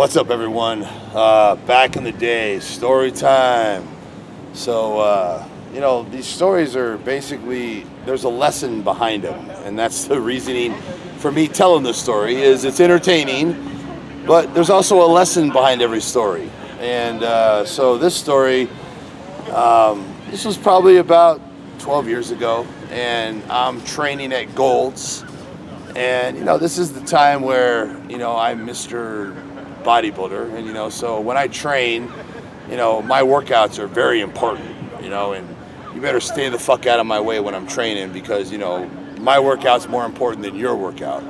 What's up, everyone? Back in the day, story time. So, these stories are basically, there's a lesson behind them. And that's the reasoning for me telling this story is it's entertaining, but there's also a lesson behind every story. And so this story, this was probably about 12 years ago, and I'm training at Gold's. And, this is the time where, I'm Mr. bodybuilder, and so when I train, my workouts are very important, and you better stay the fuck out of my way when I'm training because my workout's more important than your workout.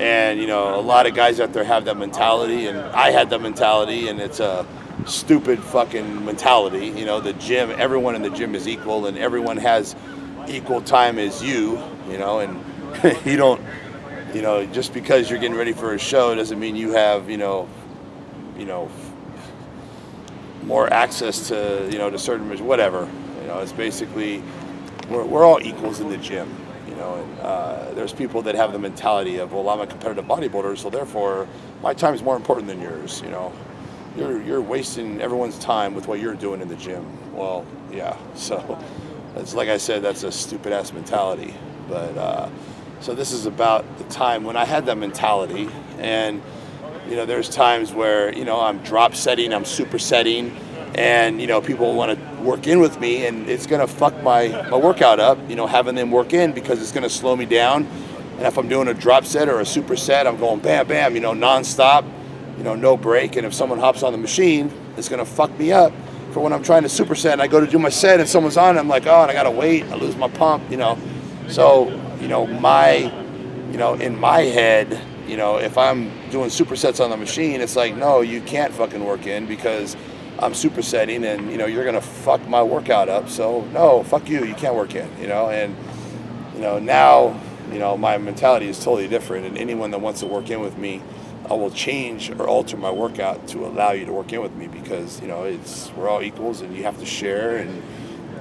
And a lot of guys out there have that mentality, and I had that mentality, and it's a stupid fucking mentality. The gym, everyone in the gym is equal, and everyone has equal time as you, and you don't, just because you're getting ready for a show doesn't mean you have more access to, to certain, whatever. It's basically, we're all equals in the gym, and there's people that have the mentality of, well, I'm a competitive bodybuilder, so therefore my time is more important than yours, You're wasting everyone's time with what you're doing in the gym. Well, yeah, so it's like I said, that's a stupid ass mentality. But, so this is about the time when I had that mentality, and there's times where, I'm drop setting, I'm super setting, and, people want to work in with me, and it's going to fuck my workout up, having them work in because it's going to slow me down. And if I'm doing a drop set or a super set, I'm going bam, bam, nonstop, no break. And if someone hops on the machine, it's going to fuck me up for when I'm trying to superset and I go to do my set and someone's on, I'm like, oh, and I got to wait, I lose my pump, So, in my head, if I'm doing supersets on the machine, it's like, no, you can't fucking work in because I'm supersetting and, you're going to fuck my workout up. So, no, fuck you, you can't work in, and, now, my mentality is totally different. And anyone that wants to work in with me, I will change or alter my workout to allow you to work in with me because, we're all equals and you have to share and,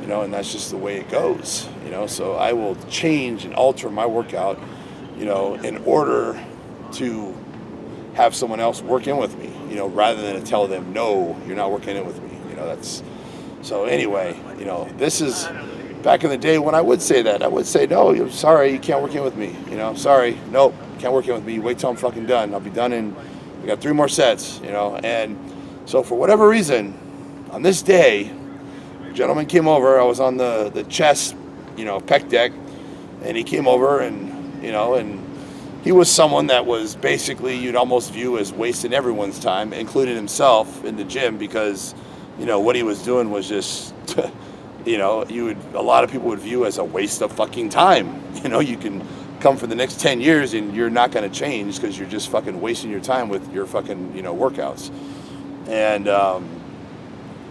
and that's just the way it goes, So I will change and alter my workout, in order to have someone else work in with me, rather than to tell them, no, you're not working in with me, that's, so anyway, this is back in the day when I would say that, I would say, no, I'm sorry, you can't work in with me, sorry, nope, can't work in with me, wait till I'm fucking done, I'll be done in, we got 3 more sets, and so for whatever reason, on this day, a gentleman came over, I was on the chest, pec deck, and he came over and, and he was someone that was basically you'd almost view as wasting everyone's time, including himself in the gym because, what he was doing was just, a lot of people would view as a waste of fucking time. You can come for the next 10 years and you're not going to change because you're just fucking wasting your time with your fucking, workouts. And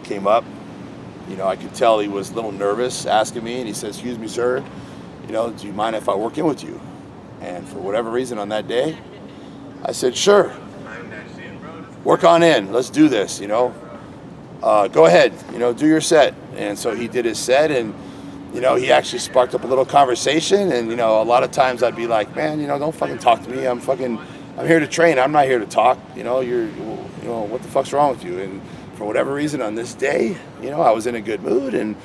came up, I could tell he was a little nervous asking me, and he said, excuse me, sir, do you mind if I work in with you? And for whatever reason on that day, I said, sure, work on in, let's do this, go ahead, do your set. And so he did his set, and, he actually sparked up a little conversation. And, a lot of times I'd be like, man, don't fucking talk to me. I'm here to train. I'm not here to talk. What the fuck's wrong with you? And for whatever reason on this day, I was in a good mood, and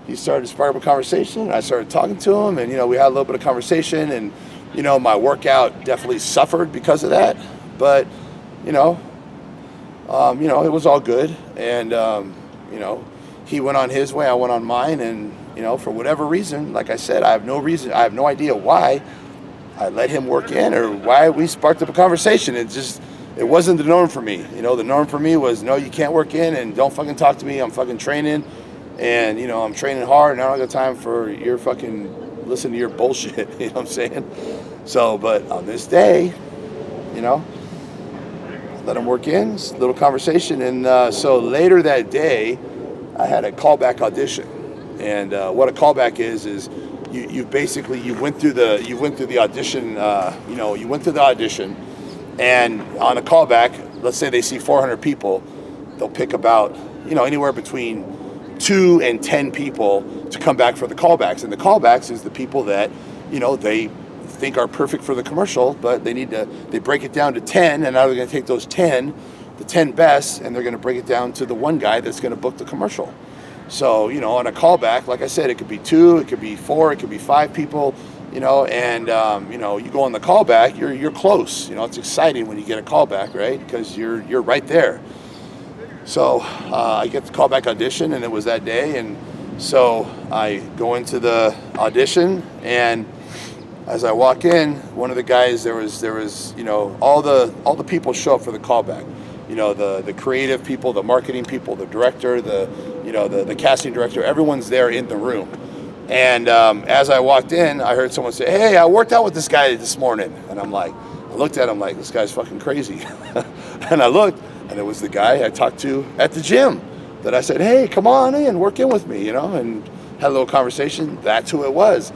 he started to spark up a conversation. And I started talking to him, and, we had a little bit of conversation, and, my workout definitely suffered because of that. But, it was all good. And, he went on his way, I went on mine. And, for whatever reason, like I said, I have no idea why I let him work in or why we sparked up a conversation. It wasn't the norm for me. The norm for me was, no, you can't work in and don't fucking talk to me. I'm fucking training and, I'm training hard and I don't got time for your fucking listen to your bullshit. You know what I'm saying? So, but on this day, let him work in, a little conversation. And so later that day, I had a callback audition. And what a callback is you went through the audition, you went through the audition, and on a callback, let's say they see 400 people, they'll pick about, anywhere between 2 and 10 people to come back for the callbacks. And the callbacks is the people that, they think are perfect for the commercial, but they break it down to 10, and now they're going to take those 10 the 10 best, and they're going to break it down to the one guy that's going to book the commercial. So, you know, on a callback, like I said, it could be 2, it could be 4, it could be 5 people, you know, and, you know, you go on the callback, you're close. You know, it's exciting when you get a callback, right? Because you're right there. So I get the callback audition, and it was that day, and so I go into the audition, and as I walk in, one of the guys, there was, you know, all the people show up for the callback. You know, the creative people, the marketing people, the director, the casting director, everyone's there in the room. And as I walked in, I heard someone say, "Hey, I worked out with this guy this morning." And I looked at him like, this guy's fucking crazy. And I looked, and it was the guy I talked to at the gym that I said, "Hey, come on in, work in with me," you know, and had a little conversation. That's who it was.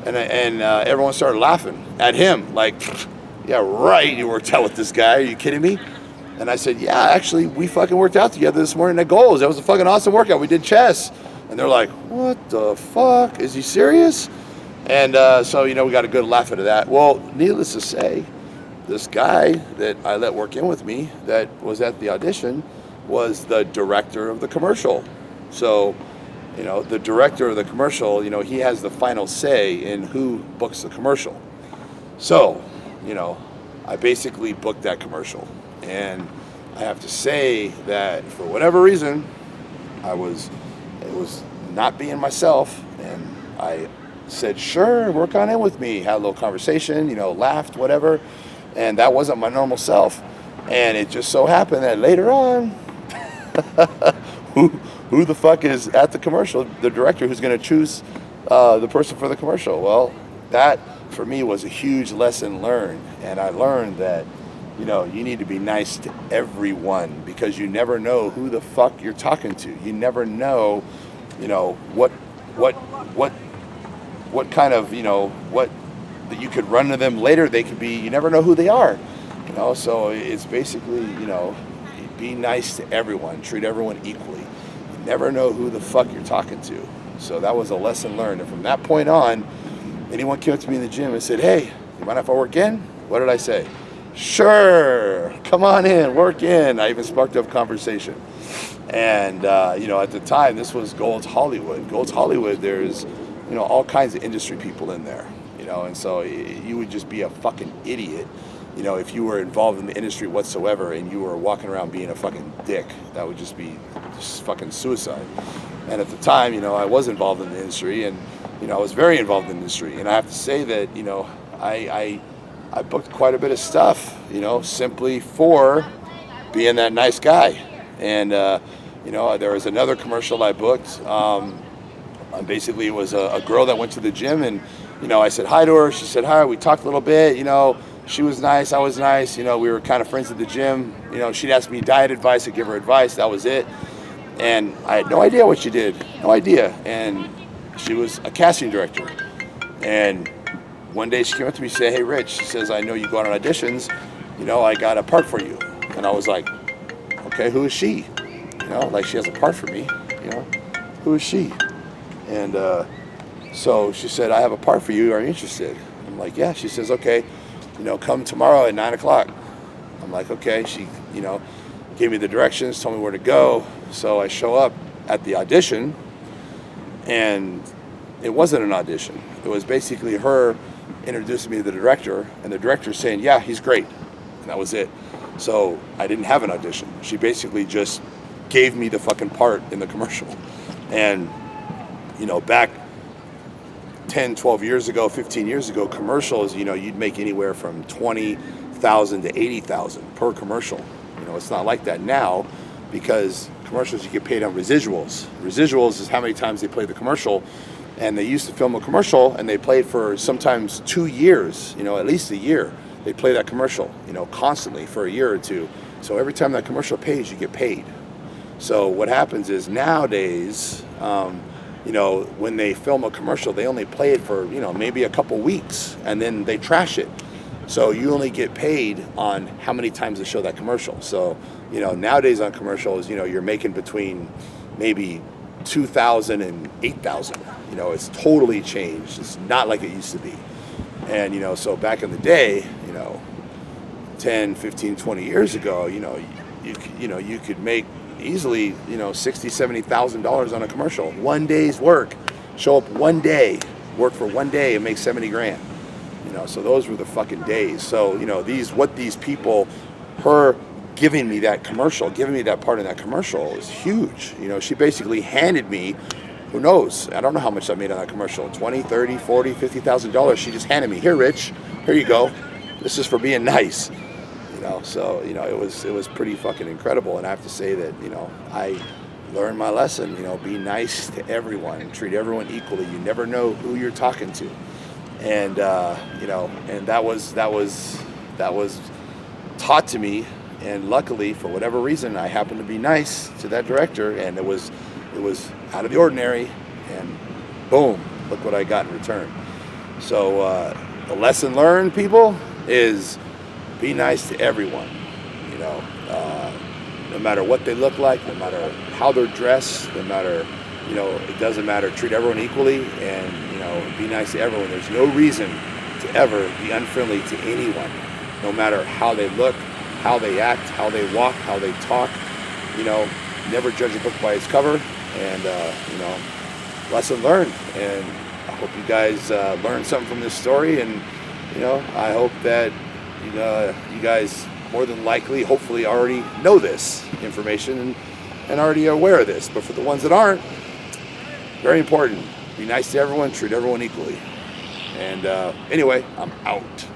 And everyone started laughing at him, like, "Yeah, right, you worked out with this guy. Are you kidding me?" And I said, "Yeah, actually, we fucking worked out together this morning at Goals. That was a fucking awesome workout. We did chest." And they're like, "What the fuck? Is he serious?" And so, you know, we got a good laugh out of that. Well, needless to say, this guy that I let work in with me that was at the audition was the director of the commercial. So, you know, the director of the commercial, you know, he has the final say in who books the commercial. So, you know, I basically booked that commercial. And I have to say that for whatever reason, it was not being myself. And I said, "Sure, work on it with me." Had a little conversation, you know, laughed, whatever. And that wasn't my normal self. And it just so happened that later on, who the fuck is at the commercial? The director who's going to choose the person for the commercial. Well, that for me was a huge lesson learned. And I learned that, you know, you need to be nice to everyone because you never know who the fuck you're talking to. You never know, you know, what kind of, you know, what that you could run to them later. They could be, you never know who they are, you know. So it's basically, you know, be nice to everyone, treat everyone equally. You never know who the fuck you're talking to. So that was a lesson learned. And from that point on, anyone came up to me in the gym and said, "Hey, you mind if I work in?" What did I say? "Sure, come on in, work in." I even sparked up conversation. And, you know, at the time, this was Gold's Hollywood. Gold's Hollywood, there's, you know, all kinds of industry people in there, you know, and so you would just be a fucking idiot, you know, if you were involved in the industry whatsoever and you were walking around being a fucking dick. That would just be fucking suicide. And at the time, you know, I was involved in the industry, and, you know, I was very involved in the industry. And I have to say that, you know, I booked quite a bit of stuff, you know, simply for being that nice guy. And, you know, there was another commercial I booked. Basically, it was a girl that went to the gym, and, you know, I said hi to her. She said hi. We talked a little bit, you know. She was nice. I was nice. You know, we were kind of friends at the gym. You know, she'd ask me diet advice. I'd give her advice. That was it. And I had no idea what she did. No idea. And she was a casting director. And one day she came up to me and said, "Hey, Rich," she says, "I know you go out on auditions. You know, I got a part for you." And I was like, "Okay, who is she?" You know, like, she has a part for me. You know, who is she? And so she said, "I have a part for you. Are you interested?" I'm like, "Yeah." She says, "Okay, you know, come tomorrow at 9 o'clock. I'm like, "Okay." She, you know, gave me the directions, told me where to go. So I show up at the audition, and it wasn't an audition. It was basically her introducing me to the director, and the director saying, "Yeah, he's great." And that was it. So I didn't have an audition. She basically just gave me the fucking part in the commercial. And, you know, back 10, 12 years ago, 15 years ago, commercials, you know, you'd make anywhere from 20,000 to 80,000 per commercial. You know, it's not like that now, because commercials, you get paid on residuals. Residuals is how many times they play the commercial. And they used to film a commercial, and they played for sometimes 2 years, you know, at least a year. They play that commercial, you know, constantly for a year or two. So every time that commercial pays, you get paid. So what happens is nowadays, you know, when they film a commercial, they only play it for, you know, maybe a couple weeks, and then they trash it. So you only get paid on how many times they show that commercial. So, you know, nowadays on commercials, you know, you're making between maybe 2,000 and 8,000. You know, it's totally changed. It's not like it used to be. And, you know, so back in the day, you know, 10, 15, 20 years ago, you know, you could make easily, $60,000-$70,000 on a commercial. One day's work. Show up one day, work for one day, and make 70 grand. So those were the fucking days. So these people, her giving me that commercial, giving me that part in that commercial is huge. She basically handed me, who knows, I don't know how much I made on that commercial, $20, $30, $40, $50,000. She just handed me, here, Rich, here you go. This is for being nice. So it was pretty fucking incredible. And I have to say that I learned my lesson. Be nice to everyone, treat everyone equally. You never know who you're talking to. And and that was taught to me. And luckily, for whatever reason, I happened to be nice to that director, and it was out of the ordinary. And boom, look what I got in return. So the lesson learned, people, is be nice to everyone. No matter what they look like, no matter how they're dressed, no matter it doesn't matter. Treat everyone equally, and be nice to everyone. There's no reason to ever be unfriendly to anyone, no matter how they look, how they act, how they walk, how they talk. Never judge a book by its cover. And lesson learned. And I hope you guys learned something from this story. And I hope that you guys more than likely, hopefully, already know this information and already are aware of this. But for the ones that aren't, very important. Be nice to everyone, treat everyone equally. And anyway, I'm out.